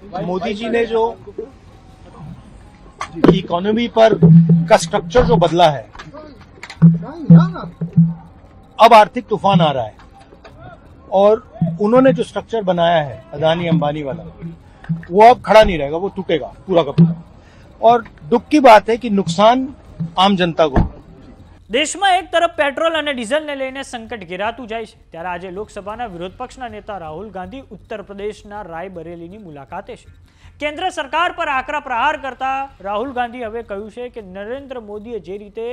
मोदी जी ने जो इकोनॉमी पर का स्ट्रक्चर जो बदला है, अब आर्थिक तूफान आ रहा है और उन्होंने जो स्ट्रक्चर बनाया है अदानी अंबानी वाला, वो अब खड़ा नहीं रहेगा, वो टूटेगा पूरा का पूरा। और दुख की बात है कि नुकसान आम जनता को। દેશમાં એક તરફ પેટ્રોલ અને ડીઝલને લઈને સંકટ ઘેરાતું જાય છે, ત્યારે આજે લોકસભાના વિરોધ પક્ષના નેતા રાહુલ ગાંધી ઉત્તર પ્રદેશના રાયબરેલીની મુલાકાતે છે. કેન્દ્ર સરકાર પર આકરા પ્રહાર કરતા રાહુલ ગાંધી હવે કહ્યું છે કે નરેન્દ્ર મોદીએ જે રીતે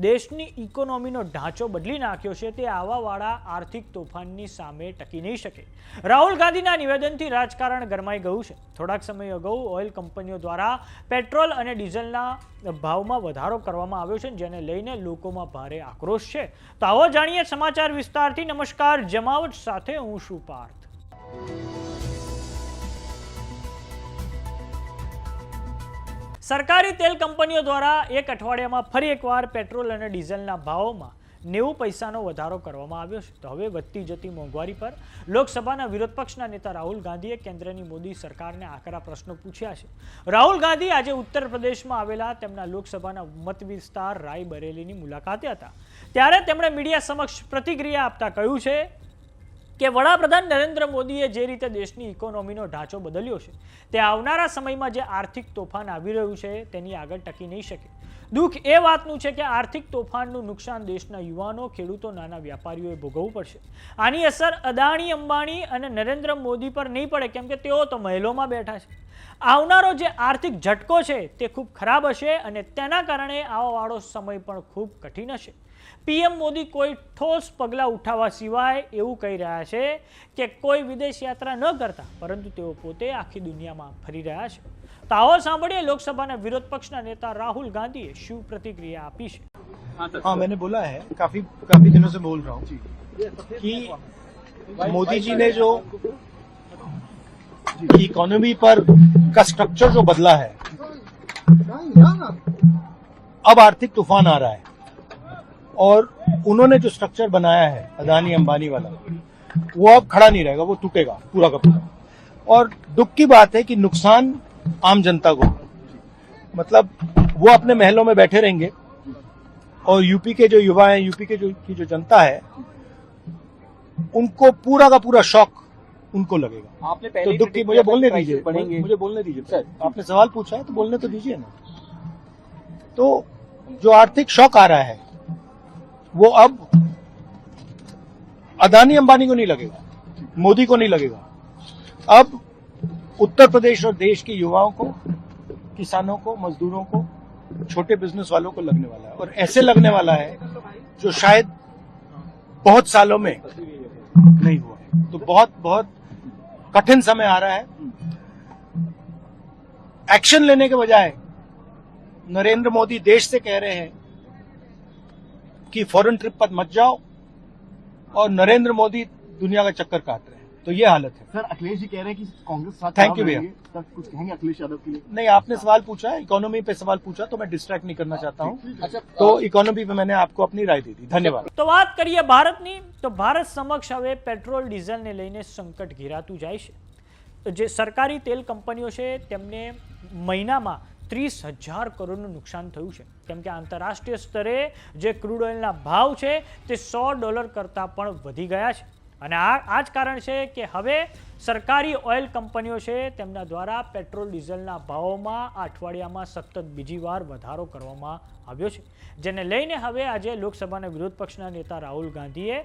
દેશની ઇકોનોમીનો ઢાંચો બદલી નાખ્યો છે તે આવાવાળા આર્થિક તોફાનની સામે ટકી નહીં શકે. રાહુલ ગાંધીના નિવેદનથી રાજકારણ ગરમાઈ ગયું છે. થોડાક સમય અગાઉ ઓઇલ કંપનીઓ દ્વારા પેટ્રોલ અને ડીઝલના ભાવમાં વધારો કરવામાં આવ્યો છે, જેને લઈને લોકોમાં ભારે આક્રોશ છે. તો આવો જાણીએ સમાચાર વિસ્તારથી. નમસ્કાર, જમાવટ સાથે હું છું પાર્થ. સરકારી તેલ કંપનીઓ દ્વારા એક અઠવાડિયામાં ફરી એકવાર પેટ્રોલ અને ડીઝલના ભાવોમાં 90 પૈસાનો વધારો કરવામાં આવ્યો છે. તો હવે વધતી જતી મોંઘવારી પર લોકસભાના વિરોધ પક્ષના નેતા રાહુલ ગાંધીએ કેન્દ્રની મોદી સરકારને આકરા પ્રશ્નો પૂછ્યા છે. રાહુલ ગાંધી આજે ઉત્તર પ્રદેશમાં આવેલા તેમના લોકસભાના મત વિસ્તાર રાયબરેલીની મુલાકાતે હતા, ત્યારે તેમણે મીડિયા સમક્ષ પ્રતિક્રિયા આપતા કહ્યું છે કે વડાપ્રધાન નરેન્દ્ર મોદીએ જે રીતે દેશની ઇકોનોમીનો ઢાંચો બદલ્યો છે તે આવનારા સમયમાં જે આર્થિક તોફાન આવી રહ્યું છે તેની આગળ ટકી નહીં શકે. દુઃખ એ વાતનું છે કે આર્થિક તોફાનનું નુકસાન દેશના યુવાનો, ખેડૂતો, નાના વ્યાપારીઓએ ભોગવવું પડશે. આની અસર અદાણી, અંબાણી અને નરેન્દ્ર મોદી પર નહીં પડે, કેમ કે તેઓ તો મહેલોમાં બેઠા છે. આવનારો જે આર્થિક ઝટકો છે તે ખૂબ ખરાબ હશે અને તેના કારણે આવવાવાળો સમય પણ ખૂબ કઠિન હશે. પીએમ મોદી કોઈ ઠોસ પગલાં ઉઠાવવા સિવાય એવું કહી રહ્યા છે કે કોઈ વિદેશ યાત્રા ન કરતા, પરંતુ તેઓ પોતે આખી દુનિયામાં ફરી રહ્યા છે. તો આવો સાંભળીએ લોકસભાના વિરોધ પક્ષના નેતા રાहुल ગાંધીએ શું प्रतिक्रिया આપી છે. हाँ, मैंने बोला है, काफी दिनों से बोल रहा हूँ कि मोदी जी ने जो इकोनॉमी पर का स्ट्रक्चर जो बदला है, अब आर्थिक तूफान आ रहा है और उन्होंने जो स्ट्रक्चर बनाया है अदानी अंबानी वाला, वो अब खड़ा नहीं रहेगा, वो टूटेगा पूरा का पूरा। और दुख की बात है कि नुकसान आम जनता को, मतलब वो अपने महलों में बैठे रहेंगे और यूपी के जो युवा हैं, यूपी के की जो जनता है, उनको पूरा का पूरा शॉक उनको लगेगा. आपने पहले तो दुख की, मुझे बोलने दीजिए, पढ़ेंगे। मुझे बोलने दीजिए सर. आपने सवाल पूछा है तो बोलने तो दीजिए ना. तो जो आर्थिक शॉक आ रहा है वो अब अदानी अंबानी को नहीं लगेगा, मोदी को नहीं लगेगा. अब उत्तर प्रदेश और देश के युवाओं को, किसानों को, मजदूरों को, छोटे बिजनेस वालों को लगने वाला है. और ऐसे लगने वाला है जो शायद बहुत सालों में नहीं हुआ है. तो बहुत बहुत कठिन समय आ रहा है. एक्शन लेने के बजाय नरेंद्र मोदी देश से कह रहे हैं कि फॉरेन ट्रिप पर मत जाओ और नरेंद्र मोदी दुनिया का चक्कर काट रहे हैं. तो ये हालत है. सर, अखिलेश जी कह रहे हैं कि कांग्रेस साथ Thank you भैया. सर, कुछ कहेंगे अखिलेश यादव के लिए? नहीं, आपने सवाल पूछा है, इकोनॉमी पे सवाल पूछा, तो मैं डिस्ट्रैक्ट नहीं करना चाहता हूँ. अच्छा, तो इकोनॉमी पे मैंने आपको अपनी राय दी थी. धन्यवाद. તો વાત કરીએ ભારતની. તો ભારત સમક્ષ હવે પેટ્રોલ ડીઝલને લઈને સંકટ ઘેરાતું જાય છે. તો જે સરકારી તેલ કંપનીઓ છે તેમને મહિનામાં 30,000 કરોડનું નુકસાન થયું છે, કેમ કે આંતરરાષ્ટ્રીય સ્તરે જે ક્રૂડ ઓઇલના ભાવ છે તે $100 કરતાં પણ વધી ગયા છે. અને આ જ કારણ છે કે હવે સરકારી ઓઇલ કંપનીઓ છે તેમના દ્વારા પેટ્રોલ ડીઝલના ભાવોમાં આ અઠવાડિયામાં સતત બીજી વાર વધારો કરવામાં આવ્યો છે, જેને લઈને હવે આજે લોકસભાના વિરોધ પક્ષના નેતા રાહુલ ગાંધીએ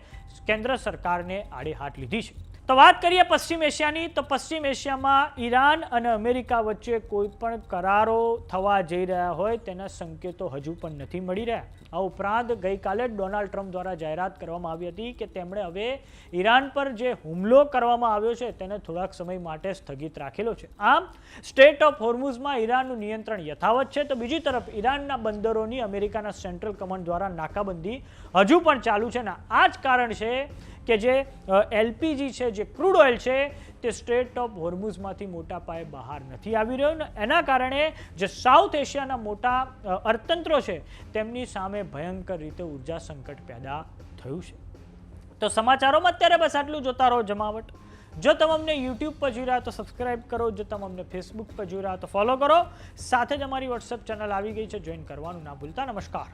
કેન્દ્ર સરકારને આડે હાથ લીધી છે. તો વાત કરીએ પશ્ચિમ એશિયાની. તો પશ્ચિમ એશિયામાં ઈરાન અને અમેરિકા વચ્ચે કોઈ પણ કરારો થવા જઈ રહ્યા હોય તેના સંકેતો હજુ પણ નથી મળી રહ્યા. આ ઉપરાંત ગઈકાલે ડોનાલ્ડ ટ્રમ્પ દ્વારા જાહેરાત કરવામાં આવી હતી કે તેમણે હવે ઈરાન પર જે હુમલો કરવામાં આવ્યો છે તેને થોડાક સમય માટે સ્થગિત રાખેલો છે. આમ સ્ટેટ ઓફ હોર્મુઝમાં ઈરાનનું નિયંત્રણ યથાવત છે. તો બીજી તરફ ઈરાનના બંદરોની અમેરિકાના સેન્ટ્રલ કમાન્ડ દ્વારા નાકાબંધી હજુ પણ ચાલુ છે. આ જ કારણ છે કે જે એલપીજી છે, જે ક્રૂડ ઓઇલ છે તે સ્ટ્રેટ ઓફ હોર્મુઝમાંથી મોટા પાયે બહાર નથી આવી રહ્યો ને એના કારણે જે સાઉથ એશિયાના મોટા અર્થતંત્રો છે તેમની સામે ભયંકર રીતે ઉર્જા સંકટ પેદા થયું છે. તો સમાચારોમાં અત્યારે બસ આટલું. જોતા રહો જમાવટ. જો તમે અમને યુટ્યુબ પર જોઈ રહ્યા તો સબસ્ક્રાઇબ કરો, જો તમે અમને ફેસબુક પર જોઈ રહ્યા તો ફોલો કરો, સાથે જ અમારી વોટ્સએપ ચેનલ આવી ગઈ છે, જોઈન કરવાનું ના ભૂલતા. નમસ્કાર.